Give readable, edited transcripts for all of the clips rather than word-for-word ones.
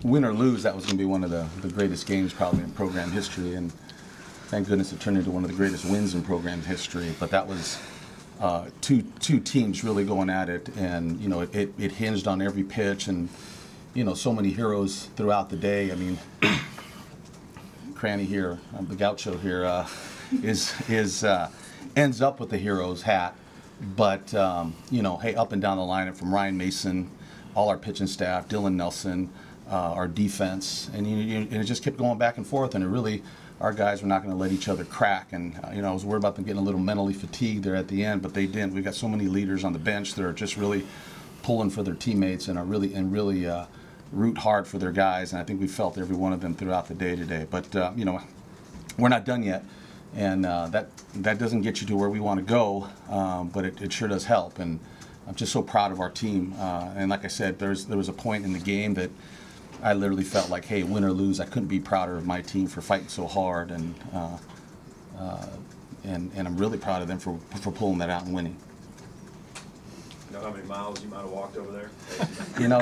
win or lose, that was going to be one of the greatest games probably in program history, and thank goodness it turned into one of the greatest wins in program history. But that was two teams really going at it, and you know it hinged on every pitch, and you know so many heroes throughout the day. I mean, Cranny here, the Gaucho here, ends up with the hero's hat, but you know, hey, up and down the lineup from Ryan Mason, all our pitching staff, Dylan Nelson, our defense, and it just kept going back and forth, and it really, our guys were not going to let each other crack, and you know, I was worried about them getting a little mentally fatigued there at the end, but they didn't. We got so many leaders on the bench that are just really pulling for their teammates and are really root hard for their guys, and I think we felt every one of them throughout the day today. But you know, we're not done yet, and that doesn't get you to where we want to go, but it sure does help, and I'm just so proud of our team. And like I said, there was a point in the game that I literally felt like, hey, win or lose, I couldn't be prouder of my team for fighting so hard, and I'm really proud of them for pulling that out and winning. You know how many miles you might have walked over there? You know,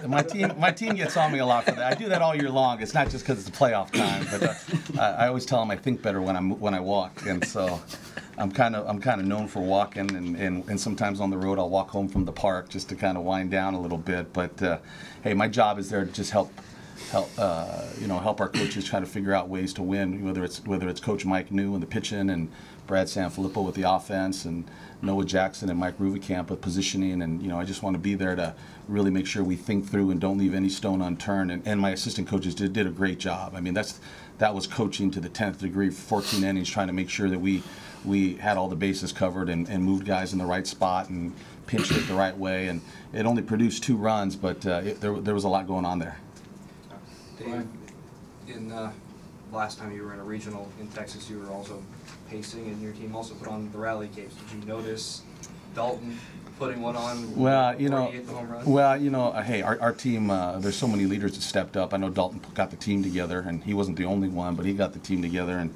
my team gets on me a lot for that. I do that all year long. It's not just because it's the playoff time, but I always tell them I think better when I walk, and so I'm kind of known for walking, and sometimes on the road I'll walk home from the park just to kind of wind down a little bit. But hey, my job is there to just help our coaches try to figure out ways to win, whether it's Coach Mike New and the pitching, and Brad Sanfilippo with the offense, and Noah Jackson and Mike Ruvikamp with positioning, and you know, I just want to be there to really make sure we think through and don't leave any stone unturned. And my assistant coaches did a great job. I mean, that was coaching to the 10th degree, 14 innings, trying to make sure that we had all the bases covered and moved guys in the right spot and pinched it the right way. And it only produced 2 runs, but there was a lot going on there. Dave, in last time you were in a regional in Texas, you were also pacing, and your team also put on the rally capes. Did you notice Dalton putting one on? Well, you know, he hit the home run? Hey, our team. There's so many leaders that stepped up. I know Dalton got the team together, and he wasn't the only one, but he got the team together and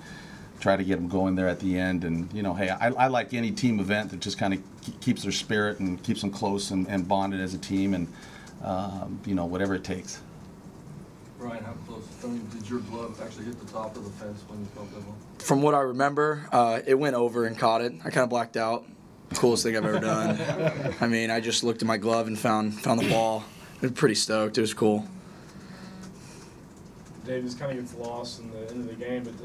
tried to get them going there at the end. And you know, hey, I like any team event that just kind of keeps their spirit and keeps them close and bonded as a team, and you know, whatever it takes. Ryan, how close? I mean, did your glove actually hit the top of the fence when you felt that ball? From what I remember, it went over and caught it. I kind of blacked out. Coolest thing I've ever done. I mean, I just looked at my glove and found the ball. I was pretty stoked. It was cool. Dave, this kind of gets lost in the end of the game, but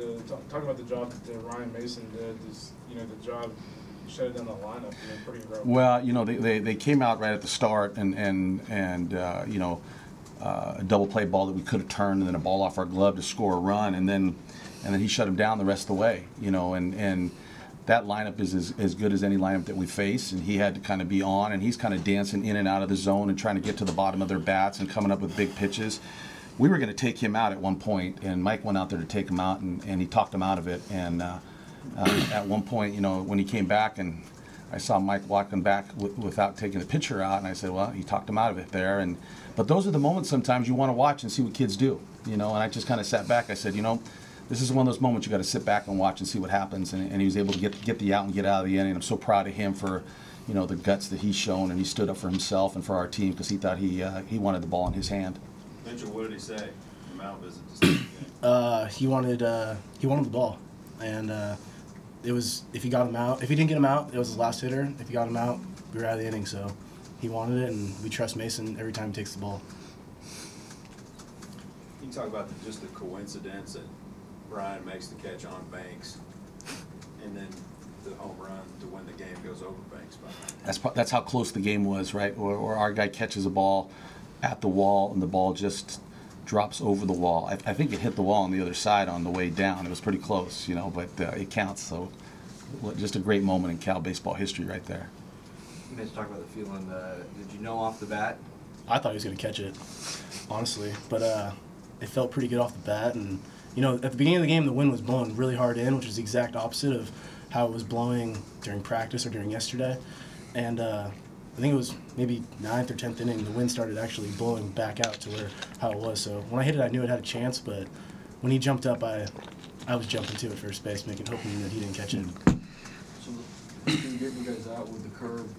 talking about the job that Ryan Mason did, the job shut down the lineup, pretty rough. Well, you know, they came out right at the start, and you know, a double play ball that we could have turned, and then a ball off our glove to score a run, and then he shut him down the rest of the way, you know, and that lineup is as good as any lineup that we face, and he had to kind of be on, and he's kind of dancing in and out of the zone and trying to get to the bottom of their bats and coming up with big pitches. We were going to take him out at one point, and Mike went out there to take him out, and he talked him out of it, and at one point, you know, when he came back, and I saw Mike walking back without taking the pitcher out, and I said, well, he talked him out of it there. But those are the moments sometimes you want to watch and see what kids do, you know. And I just kind of sat back. I said, you know, this is one of those moments you got to sit back and watch and see what happens. And he was able to get the out and get out of the inning. I'm so proud of him for, you know, the guts that he's shown, and he stood up for himself and for our team because he thought he wanted the ball in his hand. Mitchell, what did he say? The mound visit to start the game. He wanted the ball, and it was, if he got him out, if he didn't get him out, it was his last hitter. If he got him out, we were out of the inning. So he wanted it, and we trust Mason every time he takes the ball. You can talk about just the coincidence that Brian makes the catch on Banks, and then the home run to win the game goes over Banks. That's how close the game was, right? Or our guy catches a ball at the wall, and the ball just drops over the wall. I think it hit the wall on the other side on the way down. It was pretty close, you know, but it counts. So just a great moment in Cal baseball history right there. You guys talk about the feeling. Did you know off the bat? I thought he was going to catch it, honestly, but it felt pretty good off the bat. And you know, at the beginning of the game, the wind was blowing really hard in, which is the exact opposite of how it was blowing during practice or during yesterday. And I think it was maybe 9th or 10th inning, the wind started actually blowing back out to how it was. So when I hit it, I knew it had a chance, but when he jumped up, I was jumping to it first base, hoping that he didn't catch it. So getting you guys out with the curve,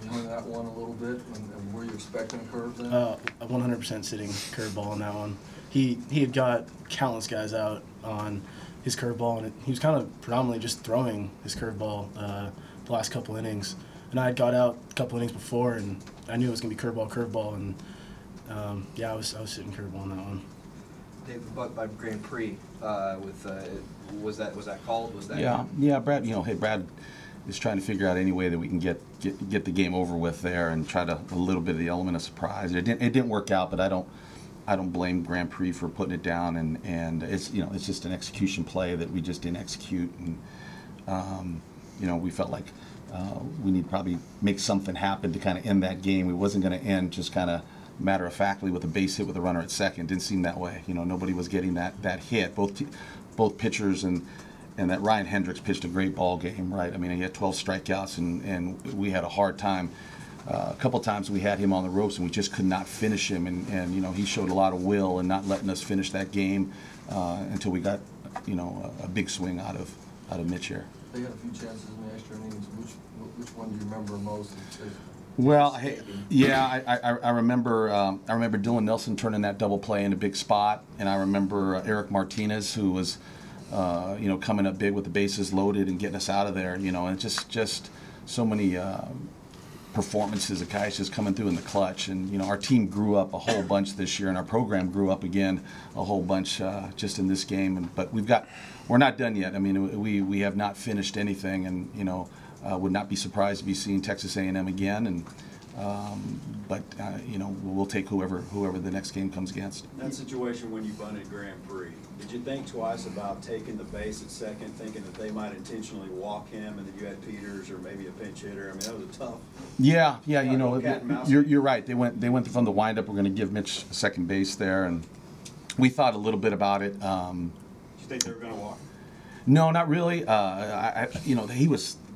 enjoying that one a little bit, and were you expecting a curve then? A 100% sitting curveball on that one. He had got countless guys out on his curveball, and he was kind of predominantly just throwing his curveball the last couple innings. And I had got out a couple innings before, and I knew it was going to be curveball, and yeah, I was sitting curveball on that one. Dave, the buck by Grand Prix was that called? Was that? Yeah, Brad. Hey, Brad is trying to figure out any way that we can get the game over with there, and try to a little bit of the element of surprise. It didn't work out, but I don't blame Grand Prix for putting it down, and it's it's just an execution play that we just didn't execute, and we felt like we need to probably make something happen to kind of end that game. It wasn't going to end just kind of matter-of-factly with a base hit with a runner at second. Didn't seem that way. Nobody was getting that hit. Both pitchers and that Ryan Hendricks pitched a great ball game, right? I mean, he had 12 strikeouts, and we had a hard time. A couple times we had him on the ropes, and we just could not finish him. And he showed a lot of will in not letting us finish that game until we got a big swing out of Mitch here. They had a few chances in the extra innings. Which one do you remember most? Well, I remember Dylan Nelson turning that double play in a big spot, and I remember Eric Martinez, who was coming up big with the bases loaded and getting us out of there. And just so many performances of guys just coming through in the clutch. And our team grew up a whole bunch this year, and our program grew up again a whole bunch just in this game. But we're not done yet. I mean, we have not finished anything, and would not be surprised to be seeing Texas A&M again, and we'll take whoever the next game comes against. In that situation, when you bunted Grand Prix, did you think twice about taking the base at second, thinking that they might intentionally walk him, and that you had Peters or maybe a pinch hitter? I mean, that was a tough. Yeah, you're right. They went from the windup. We're going to give Mitch second base there, and we thought a little bit about it. Did you think they were going to walk? No, not really.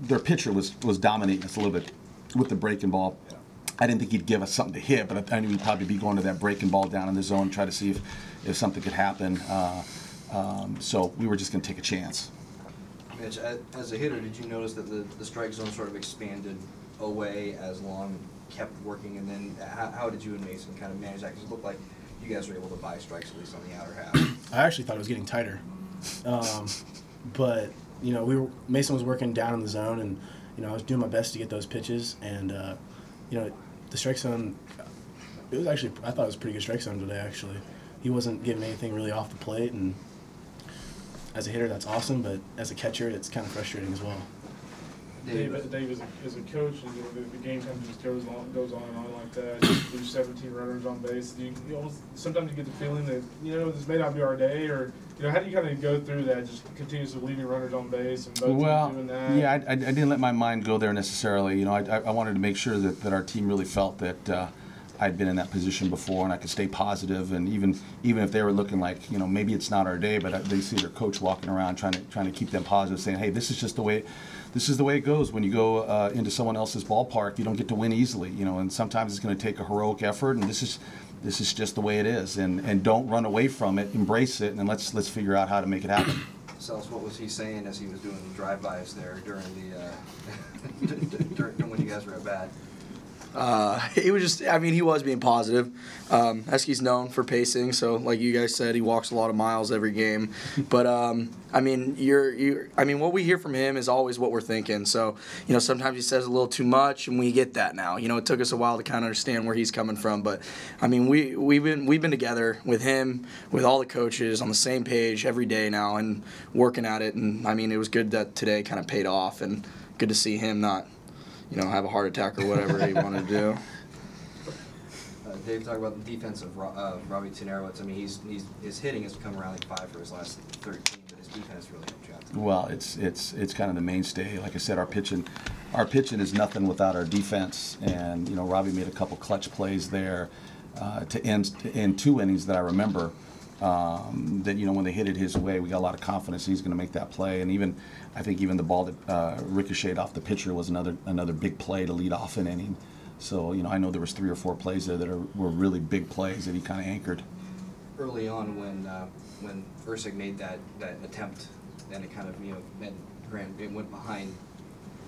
Their pitcher was dominating us a little bit with the breaking ball. Yeah. I didn't think he'd give us something to hit, but I knew he'd probably be going to that breaking ball down in the zone, try to see if something could happen. So we were just going to take a chance. Mitch, as a hitter, did you notice that the strike zone sort of expanded away as Long kept working, and then how did you and Mason kind of manage that? Because it looked like you guys were able to buy strikes at least on the outer half. I actually thought it was getting tighter, but Mason was working down in the zone, and I was doing my best to get those pitches, and the strike zone. It was actually, I thought it was a pretty good strike zone today. Actually, he wasn't getting anything really off the plate, and as a hitter, that's awesome. But as a catcher, it's kind of frustrating as well. Dave, as a coach, the game kind of just goes on and on like that. You lose 17 runners on base. You sometimes you get the feeling that this may not be our day, or how do you kind of go through that, just continuously leaving runners on base and both teams doing that? Yeah, I didn't let my mind go there necessarily. I wanted to make sure that our team really felt that I'd been in that position before, and I could stay positive. And even if they were looking like maybe it's not our day, but they see their coach walking around trying to keep them positive, saying, hey, this is just the way. This is the way it goes when you go into someone else's ballpark. You don't get to win easily, and sometimes it's going to take a heroic effort, and this is just the way it is. And don't run away from it. Embrace it, and then let's figure out how to make it happen. Sells, what was he saying as he was doing the drive-bys there during when you guys were at bat? He was he was being positive. Esky's known for pacing, so like you guys said, he walks a lot of miles every game. But what we hear from him is always what we're thinking. So sometimes he says a little too much, and we get that now. It took us a while to kind of understand where he's coming from, but we've been together with him, with all the coaches on the same page every day now, and working at it. And it was good that today kind of paid off, and good to see him not have a heart attack or whatever he wanted to do. Dave, talk about the defense of Robbie Tenerowitz. His hitting has come around like 5 for his last 13, but his defense really helped you out. Well, it's kind of the mainstay. Like I said, our pitching is nothing without our defense, and Robbie made a couple clutch plays there to end 2 innings that I remember. That when they hit it his way, we got a lot of confidence he's going to make that play. And I think even the ball that ricocheted off the pitcher was another big play to lead off an inning. So I know there was 3 or 4 plays there that were really big plays that he kind of anchored. Early on, when Ursig made that attempt, and it kind of it went behind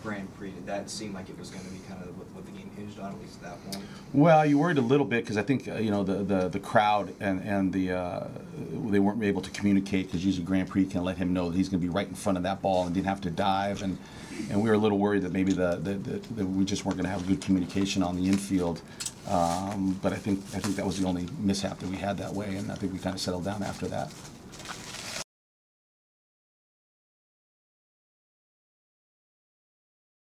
Grand Prix, did that seem like it was going to be kind of what the game hinged on, at least at that point? Well, you worried a little bit because I think the crowd and they weren't able to communicate, because usually Grand Prix can let him know that he's going to be right in front of that ball and didn't have to dive, and we were a little worried that maybe that we just weren't going to have good communication on the infield. But I think that was the only mishap that we had that way, and I think we kind of settled down after that.